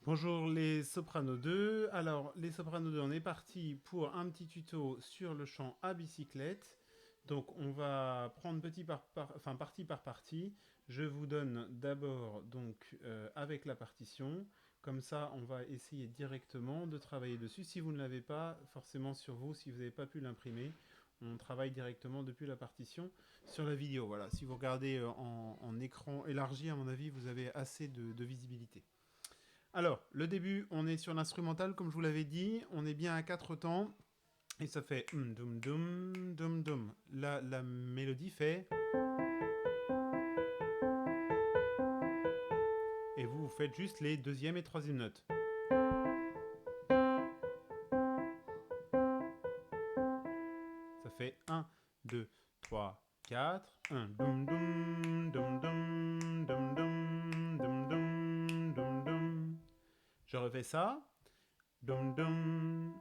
Bonjour les Soprano 2. Alors, les Soprano 2, on est parti pour un petit tuto sur le chant à bicyclette. Donc, on va prendre partie par partie. Je vous donne d'abord avec la partition. Comme ça, on va essayer directement de travailler dessus. Si vous ne l'avez pas forcément sur vous, si vous n'avez pas pu l'imprimer, on travaille directement depuis la partition sur la vidéo. Voilà, si vous regardez en écran élargi, à mon avis, vous avez assez de visibilité. Alors, le début, on est sur l'instrumental, comme je vous l'avais dit. On est bien à 4 temps. Et ça fait dum dum dum dum. La mélodie fait. Et vous faites juste les deuxième et troisième notes. Ça fait 1, 2, 3, 4. 1 dum dum dum dum dum dum dum dum dum dum. Je refais ça. Dum dum.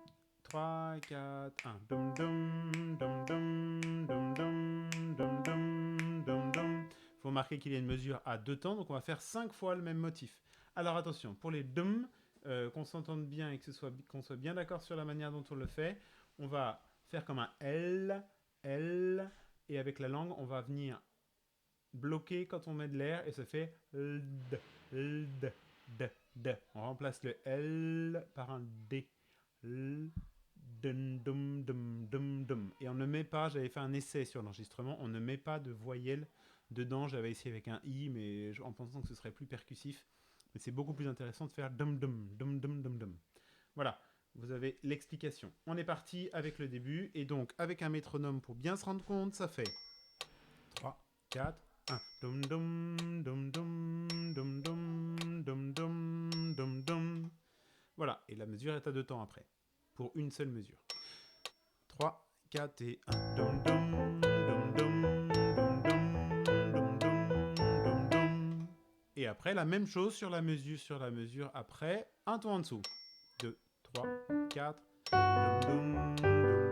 3, 4, 1. Dum dum dum dum dum dum dum dum dum dum. Il faut marquer qu'il y a une mesure à deux temps, donc on va faire 5 fois le même motif. Alors attention, pour les dum, qu'on s'entende bien et qu'on soit bien d'accord sur la manière dont on le fait, on va faire comme un L, L, et avec la langue, on va venir bloquer quand on met de l'air et ça fait LD, LD, D, D. On remplace le L par un D. L, dum, dum, dum, dum, dum. Et on ne met pas, j'avais fait un essai sur l'enregistrement, on ne met pas de voyelle dedans. J'avais essayé avec un I, mais en pensant que ce serait plus percussif. Mais c'est beaucoup plus intéressant de faire dum, dum, dum, dum, dum, dum. Voilà, vous avez l'explication. On est parti avec le début, et donc avec un métronome pour bien se rendre compte, ça fait 3, 4, 1. Dum dum dum dum dum dum dum dum dum dum. Voilà, et la mesure est à deux temps après, pour une seule mesure. 3, 4 et 1. Dum dum dum dum dum dum dum dum dum. Et après, la même chose sur la mesure après, un ton en dessous. 2, 3, 4. Dum dum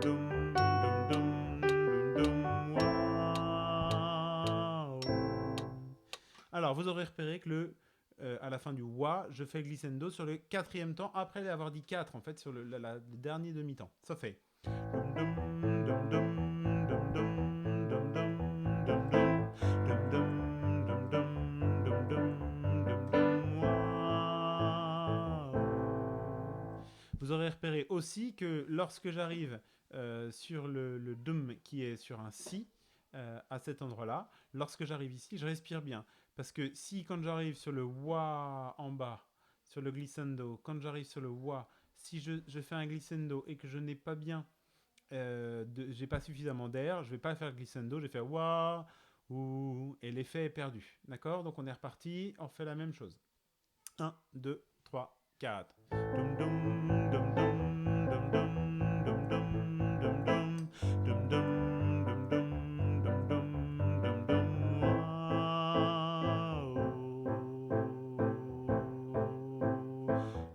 dum dum dum dum dum. Waouh. Alors, vous aurez repéré que à la fin du wa, je fais glissando sur le quatrième temps, après avoir dit 4, en fait, sur le dernier demi-temps. Ça fait. Vous aurez repéré aussi que lorsque j'arrive sur le dum qui est sur un si, à cet endroit-là, lorsque j'arrive ici, je respire bien. Parce que si quand j'arrive sur le wa en bas, sur le glissando, quand j'arrive sur le wa, si je fais un glissando et que je n'ai pas bien, j'ai pas suffisamment d'air, je vais pas faire glissando, je vais faire wa, ou, et l'effet est perdu. D'accord. Donc on est reparti, on fait la même chose. 1, 2, 3, 4. Dum dum dum dum dum dum dum dum dum dum dum dum dum dum dum dum dum.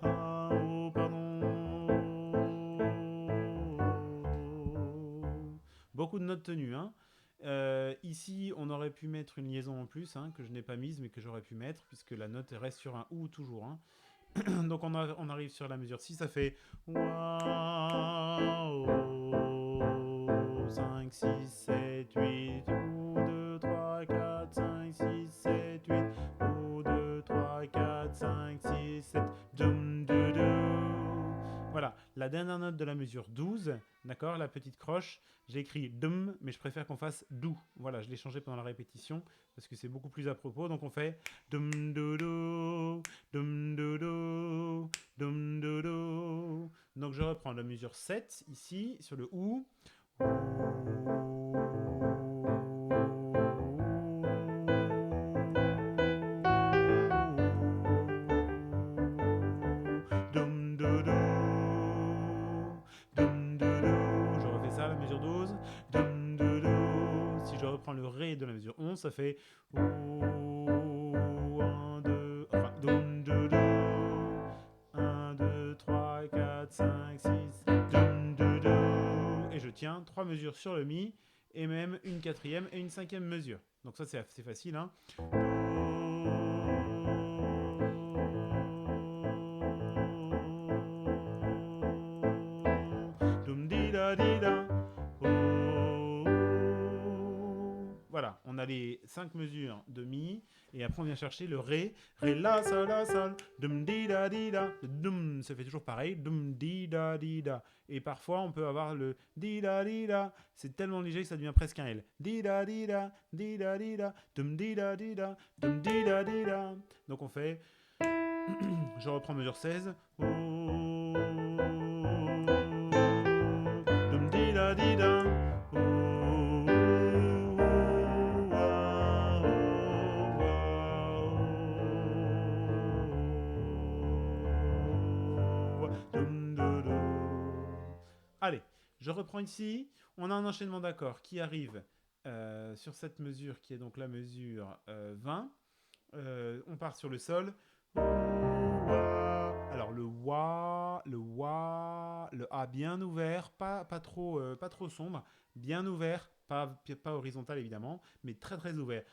Ah oh, pardon. Beaucoup de notes tenues, hein. Ici, on aurait pu mettre une liaison en plus, hein, que je n'ai pas mise, mais que j'aurais pu mettre, puisque la note reste sur un ou toujours. Hein. Donc on arrive sur la mesure 6, ça fait waouh, 5, 6, 7, 8, ou 2, 3, 4, 5, 6, 7, 8, ou 2, 3, 4, 5, 6, 7, dum, du, du. Voilà, la dernière note de la mesure 12, d'accord, la petite croche, j'ai écrit dum, mais je préfère qu'on fasse dou. Voilà, je l'ai changé pendant la répétition, parce que c'est beaucoup plus à propos, donc on fait dum, du, du. Dum do do, dum do do. Donc je reprends la mesure 7 ici sur le ou. Dum do do, dum do do. Je refais ça la mesure 12. Dum do do. Si je reprends le ré de la mesure 11, ça fait ou 1 2 enfin dum do do. 1, 2, 3, 4, 5, 6, dum, du, du. Et je tiens 3 mesures sur le mi, et même une quatrième et une cinquième mesure. Donc ça c'est assez facile. Hein. on a les 5 mesures de mi, et après on vient chercher le ré, ré, la, sol, dum, di, da, le dum, ça fait toujours pareil, dum, di, da, et parfois on peut avoir le di, da, c'est tellement léger que ça devient presque un L, di, da, dum, di, da, dum, di, da, donc on fait, je reprends mesure 16, dum, di, da, Allez, je reprends ici. On a un enchaînement d'accords qui arrive sur cette mesure qui est donc la mesure 20. On part sur le sol. Alors le wa, le a bien ouvert, pas trop sombre, bien ouvert, pas horizontal évidemment, mais très très ouvert.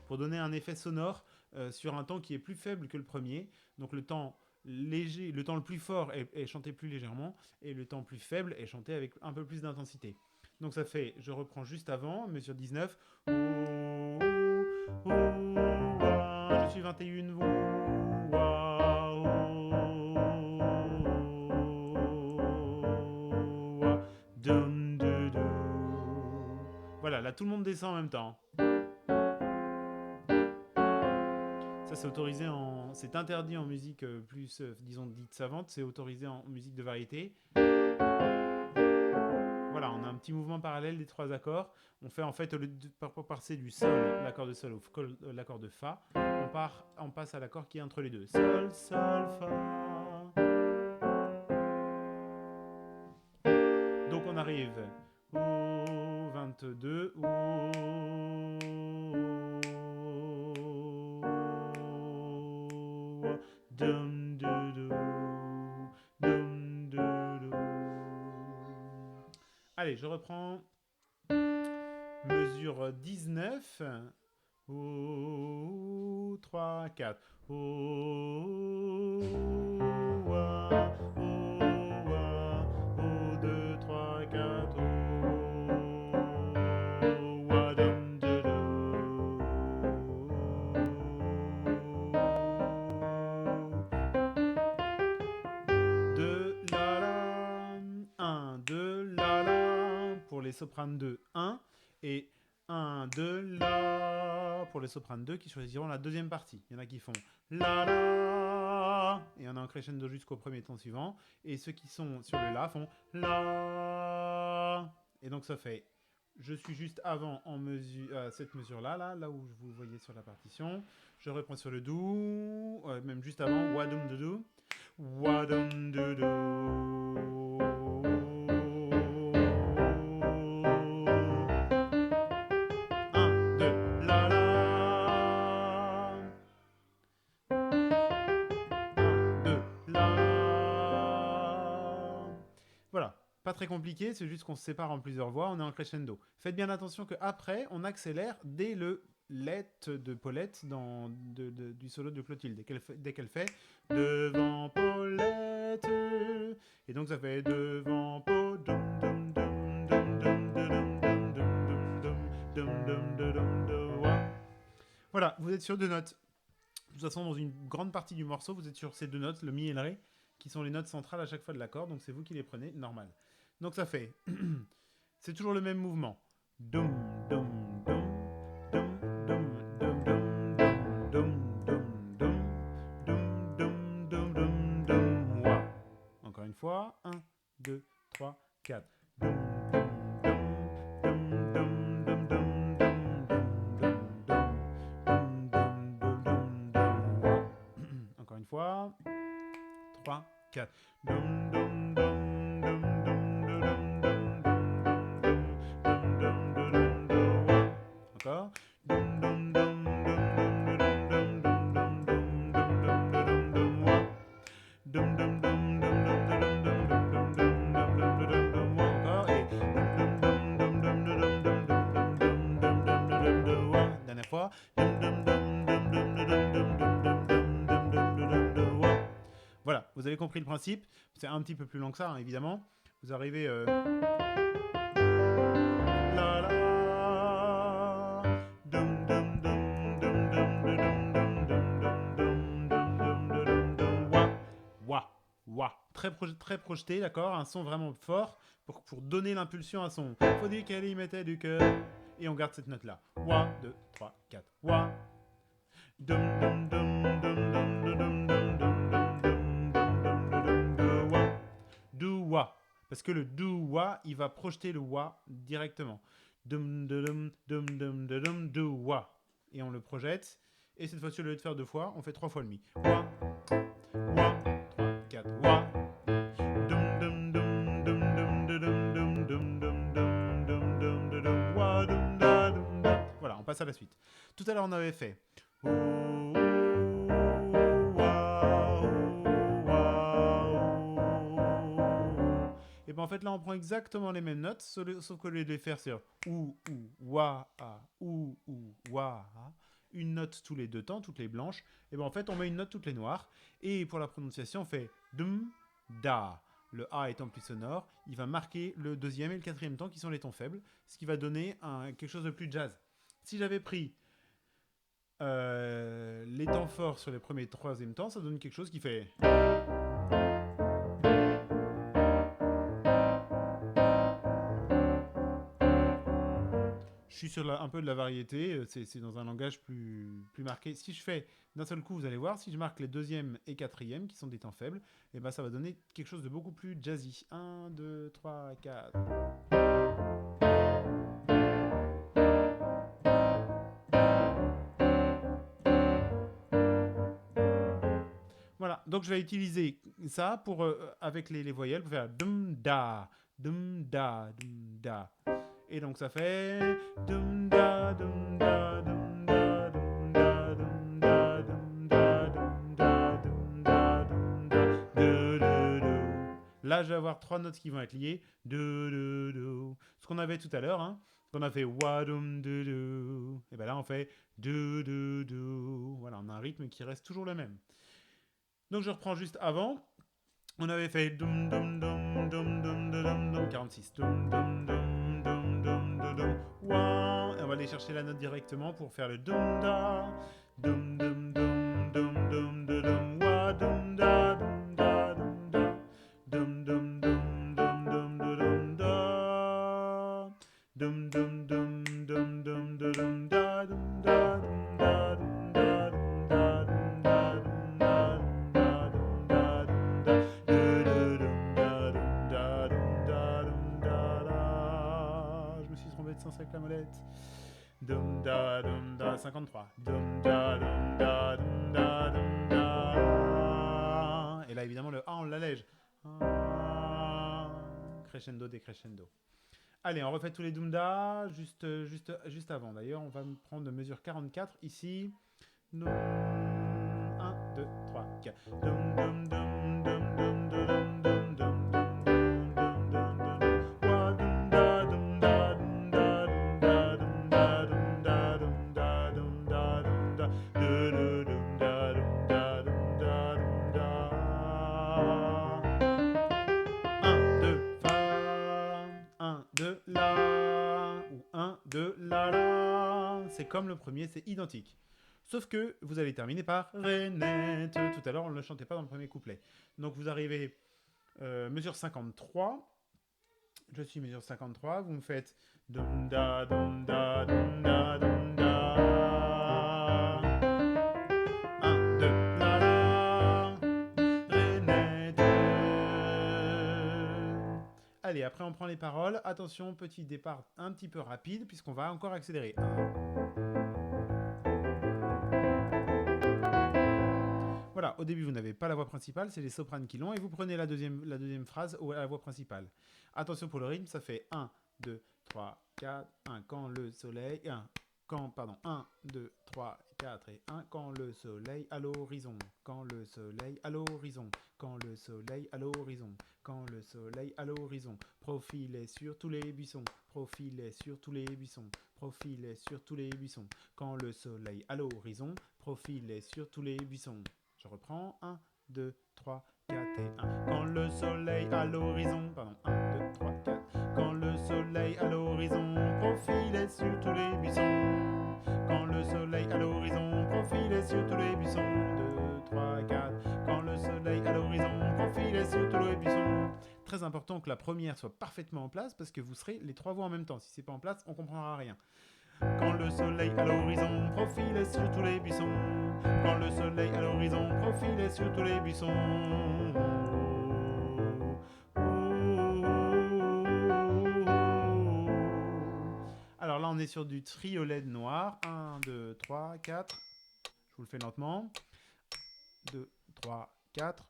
Pour donner un effet sonore sur un temps qui est plus faible que le premier. Donc le temps léger, le temps le plus fort est chanté plus légèrement, et le temps plus faible est chanté avec un peu plus d'intensité. Donc ça fait, je reprends juste avant, mesure 19. Je suis 21. Voilà, là tout le monde descend en même temps. Ça c'est autorisé en... C'est interdit en musique plus, disons, dite savante. C'est autorisé en musique de variété. Voilà, on a un petit mouvement parallèle des 3 accords. On fait en fait, au lieu de passer du sol, l'accord de sol, au l'accord de fa, on passe à l'accord qui est entre les deux. Sol, sol, fa. Donc on arrive au 22, dum, dum, Allez, je reprends. Mesure 19. 3, 4. 2, 3, 4. Pour les sopranes 2, 1, et 1, 2, la, pour les sopranes 2 qui choisiront la deuxième partie. Il y en a qui font la, la, et on a un crescendo jusqu'au premier ton suivant, et ceux qui sont sur le la font la, et donc ça fait, je suis juste avant en mesure, cette mesure-là, là où vous voyez sur la partition, je reprends sur le do, même juste avant, wadum doudou, wadum doudou. 1, 2, la la. 1, 2, la. Voilà, pas très compliqué, c'est juste qu'on se sépare en plusieurs voix, on est en crescendo. Faites bien attention qu'après, on accélère dès le let de Paulette du solo de Clotilde. Dès qu'elle fait devant Paulette, et donc ça fait devant Paulette. Voilà, vous êtes sur 2 notes. De toute façon, dans une grande partie du morceau, vous êtes sur ces 2 notes, le mi et le ré, qui sont les notes centrales à chaque fois de l'accord, donc c'est vous qui les prenez, normal. Donc ça fait, c'est toujours le même mouvement. Dum, dum, dum, dum, dum, dum, dum, dum, dum, dum, dum, dum, dum, wa. Encore une fois, 1, 2, 3, 4. Dum, encore une fois, 3, 4. Encore. Dernière fois. Voilà, vous avez compris le principe. C'est un petit peu plus long que ça, hein, évidemment. vous arrivez la la dum dum dum dum dum dum dum dum dum dum wa wa wa très projeté, d'accord, un son vraiment fort pour donner l'impulsion à son. Faut dire qu'elle y mettait du cœur et on garde cette note là. Wa 2 3 4 wa dum dum dum dum dum dum dum dum dum dum wa do wa. Parce que le do wa, il va projeter le wa directement. Dum dum dum dum dum do wa. Et on le projette. Et cette fois-ci, au lieu de faire 2 fois, on fait 3 fois le mi. Wa, wa, 3, 4, wa. Dum dum dum dum dum dum dum dum dum dum dum dum dum wa dum da dum da. Voilà, on passe à la suite. Tout à l'heure, on avait fait. Et bien en fait là on prend exactement les mêmes notes, sauf qu'au lieu de les faire sur ou, wa, a, ou, wa, a, une note tous les 2 temps, toutes les blanches, et bien en fait on met une note toutes les noires, et pour la prononciation on fait dum, da. Le A étant plus sonore, il va marquer le 2e et le 4e temps qui sont les tons faibles, ce qui va donner quelque chose de plus jazz. Si j'avais pris les temps forts sur les premiers et 3e temps, ça donne quelque chose qui fait... Je suis sur un peu de la variété, c'est dans un langage plus marqué. Si je fais d'un seul coup, vous allez voir, si je marque les 2e et 4e, qui sont des temps faibles, et ben ça va donner quelque chose de beaucoup plus jazzy. 1, 2, 3, 4... Voilà, donc je vais utiliser ça pour, avec les voyelles pour faire dum da, dum da, dum da. Et donc ça fait dum da dum da dum da dum da dum da dum da dum da dum da dum da. Là, je vais avoir 3 notes qui vont être liées. Ce qu'on avait tout à l'heure, hein, qu'on a fait wa dum du du. Et ben là, on fait du du du. Voilà, on a un rythme qui reste toujours le même. Donc je reprends juste avant. On avait fait dum dum dum dum dum dum dum 46 dum dum dum dum dum dum wa. Et on va aller chercher la note directement pour faire le dum da dum dum dum dum dum dum wa dum da dum da dum da dum dum dum dum dum dum da dum dum dum dum dum dum da dum da dum da dum da dum da dum da dum da dum da dum da. Je me suis trompé de sens avec la molette. Dum da dum da 53. Dum da dum da dum da dum da. Et là évidemment le A on l'allège. Crescendo décrescendo. Allez, on refait tous les Dumda juste avant. D'ailleurs, on va me prendre de mesure 44 ici. 1, 2, 3, 4. Dum dum dum dum dum dum dum dum c'est comme le premier, c'est identique. Sauf que vous allez terminer par Renette. Tout à l'heure, on ne le chantait pas dans le premier couplet. Donc vous arrivez mesure 53. Je suis mesure 53. Vous me faites dum da dum da dum da dum da. 1, 2, la la. Renette. Allez, après on prend les paroles. Attention, petit départ un petit peu rapide puisqu'on va encore accélérer. 1. Voilà, au début, vous n'avez pas la voix principale, c'est les sopranes qui l'ont, et vous prenez la deuxième phrase à la voix principale. Attention pour le rythme, ça fait 1, 2, 3, 4, 1, quand le soleil, 1, 2, 3, 4 et 1, quand le soleil à l'horizon, quand le soleil à l'horizon, quand le soleil à l'horizon, quand le soleil à l'horizon, profilé sur tous les buissons, profilé sur tous les buissons, profilé sur tous les buissons, quand le soleil à l'horizon, profilé sur tous les buissons. Je reprends 1, 2, 3, 4 et 1. Quand le soleil à l'horizon, 1, 2, sur tous les buissons. Quand le soleil à l'horizon profilait sur tous les buissons. 2, 3, 4. Quand le soleil à l'horizon profilait sur tous les buissons. Très important que la première soit parfaitement en place parce que vous serez les trois voix en même temps. Si c'est pas en place, on comprendra rien. Quand le soleil à l'horizon profilait sur tous les buissons. Quand le soleil à l'horizon profilait sur tous les buissons. Alors là, on est sur du triolet de noir. 1, 2, 3, 4. Je vous le fais lentement. 2, 3, 4.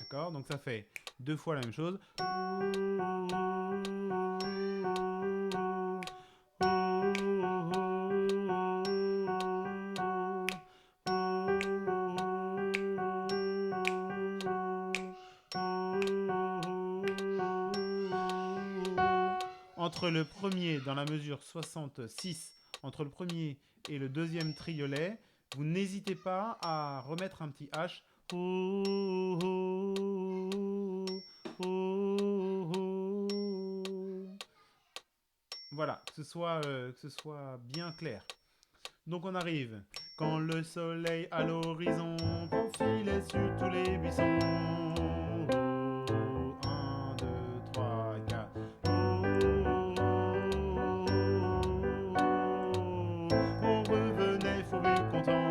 D'accord? Donc ça fait deux fois la même chose. Entre le premier, dans la mesure 66, entre le premier et le deuxième triolet, vous n'hésitez pas à remettre un petit H. Voilà, que ce soit bien clair. Donc on arrive. Quand le soleil à l'horizon profilait sur tous les buissons. 1, 2, 3, 4. On revenait fourbu content.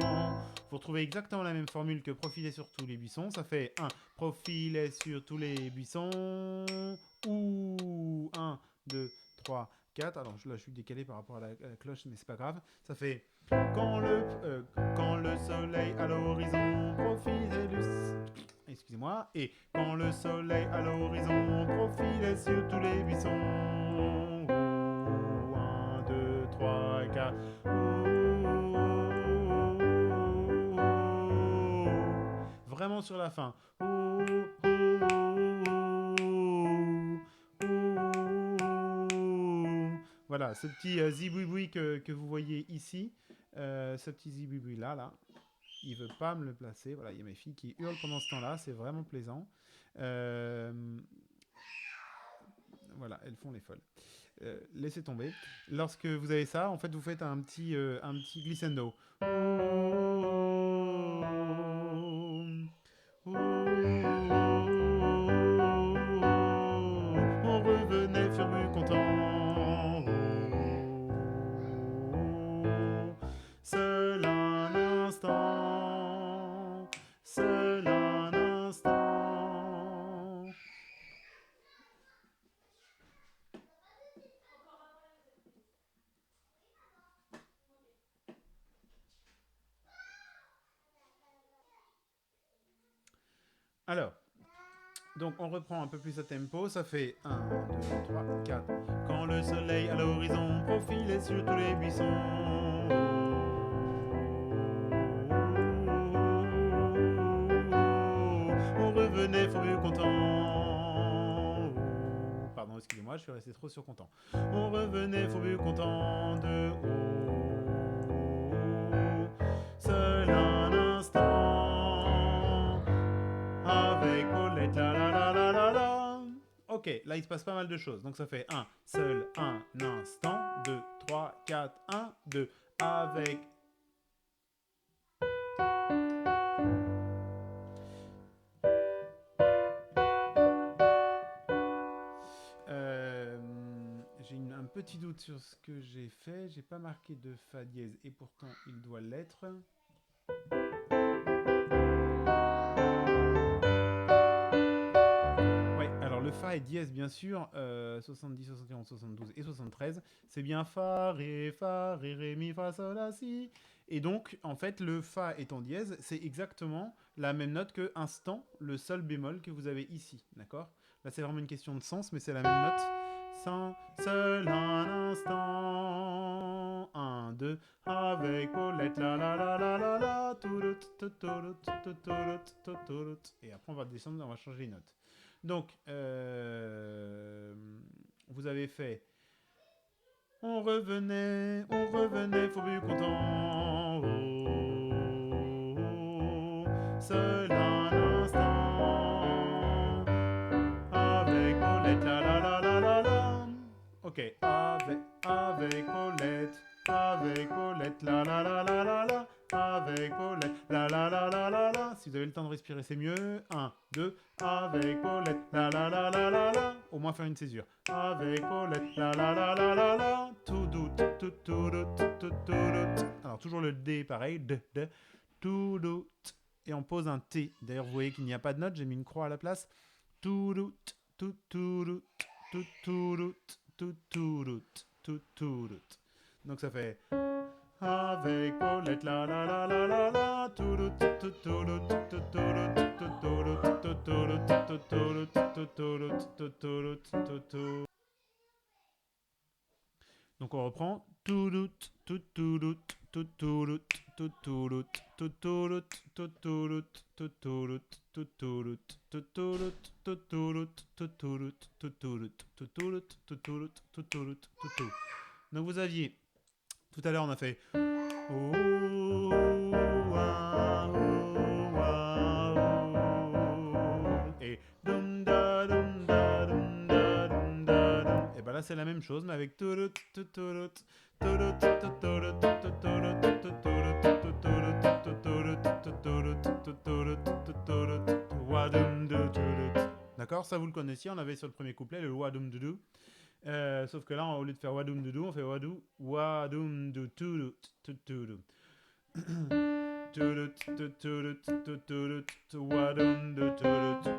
Vous retrouvez exactement la même formule que profiler sur tous les buissons. Ça fait 1. Profilait sur tous les buissons. Ou 1, 2, 3, 4. Alors là, je suis décalé par rapport à la cloche, mais c'est pas grave. Ça fait quand le soleil à l'horizon profilait du... Excusez-moi. Et quand le soleil à l'horizon profilait sur tous les buissons. 1, 2, 3, 4. Vraiment sur la fin. Voilà, ce petit ziboui que vous voyez ici, ce petit ziboui là, il veut pas me le placer. Voilà, il y a mes filles qui hurlent pendant ce temps-là, c'est vraiment plaisant. Voilà, elles font les folles. Laissez tomber. Lorsque vous avez ça, en fait, vous faites un petit glissando. On revenait furieux content. Seul un instant, seul un instant. Alors, donc on reprend un peu plus à tempo, ça fait 1, 2, 3, 4. Quand le soleil à l'horizon profilait sur tous les buissons. On revenait fourbu content. Pardon, excusez-moi, je suis resté trop sur content. On revenait fourbu content de seul un instant avec Paulette la la la la la la. Ok, là il se passe pas mal de choses. Donc ça fait 1, seul un instant, 2, 3, 4, 1, 2, avec... J'ai un petit doute sur ce que j'ai fait. J'ai pas marqué de Fa dièse et pourtant il doit l'être. Ouais, alors le Fa et dièse bien sûr, 70, 71, 72 et 73, c'est bien Fa, Ré, Mi, Fa, Sol, La, Si. Et donc, en fait, le Fa est en dièse, c'est exactement la même note que instant, le Sol bémol que vous avez ici, d'accord? Là, c'est vraiment une question de sens, mais c'est la même note. Sans seul un instant, 1, 2, avec Paulette, la la la la la la, et après on va descendre, on va changer les notes. Donc, vous avez fait on revenait, fourbu content. Seul un Paulette, la la la la la la. Ok, avec Paulette, la la la la la la. Avec Paulette, la la la la la la. Si vous avez le temps de respirer, c'est mieux. 1, 2, avec Paulette, la la la la la la. Au moins faire une césure. Avec Paulette, la la la la la la. Tout doute, tout doute, tout doute. Alors toujours le D, pareil, de, tout doute. Et on pose un T. D'ailleurs, vous voyez qu'il n'y a pas de note, j'ai mis une croix à la place. Tout doute, tout doute, tout doute, tout doute, tout doute. Donc ça fait avec Paulette, la la la la la la, tout doute, tout doute, tout doute, tout doute, tout doute, tout doute, tout doute, tout doute, tout doute. Donc on reprend tout doute, tout doute, tout doute, tout doute, tout doute, tout doute, tout doute, tout doute, tout doute, tout doute, tout doute, tout doute, tout doute, tout doute, tout doute, tout doute. Donc vous aviez tout à l'heure on a fait et dum da dum da dum da dum da dum. Et ben là c'est la même chose mais avec turut turut turut turut turut. D'accord, ça vous le connaissiez, on avait sur le premier couplet le wadum doudou. Sauf que là, au lieu de faire wadoum doudou, on fait wadoum dou toudou toudou. Wadoum dou toudou.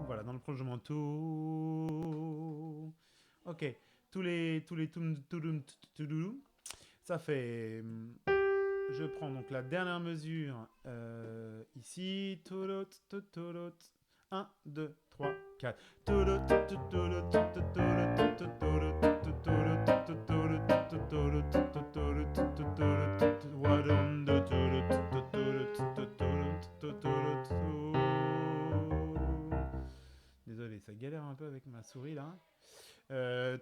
Voilà, dans le prolongement tout. Ok, tous les toudoum toudoum. Ça fait. Je prends donc la dernière mesure ici. 1, 2, 3, 4. Désolé, ça galère un peu avec ma souris là. 1,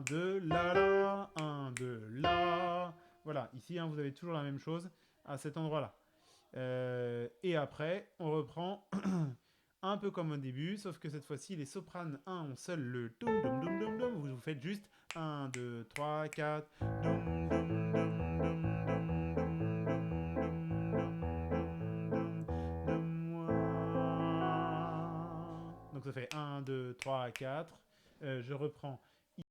2, la, 1, 2, la. Voilà, ici vous avez toujours la même chose à cet endroit-là. Et après, on reprend un peu comme au début, sauf que cette fois-ci, les sopranes 1 ont seul le doum doum doum doum doum. Vous faites juste 1, 2, 3, 4. Doum doum doum doum doum doum doum doum. Donc ça fait 1, 2, 3, 4. Je reprends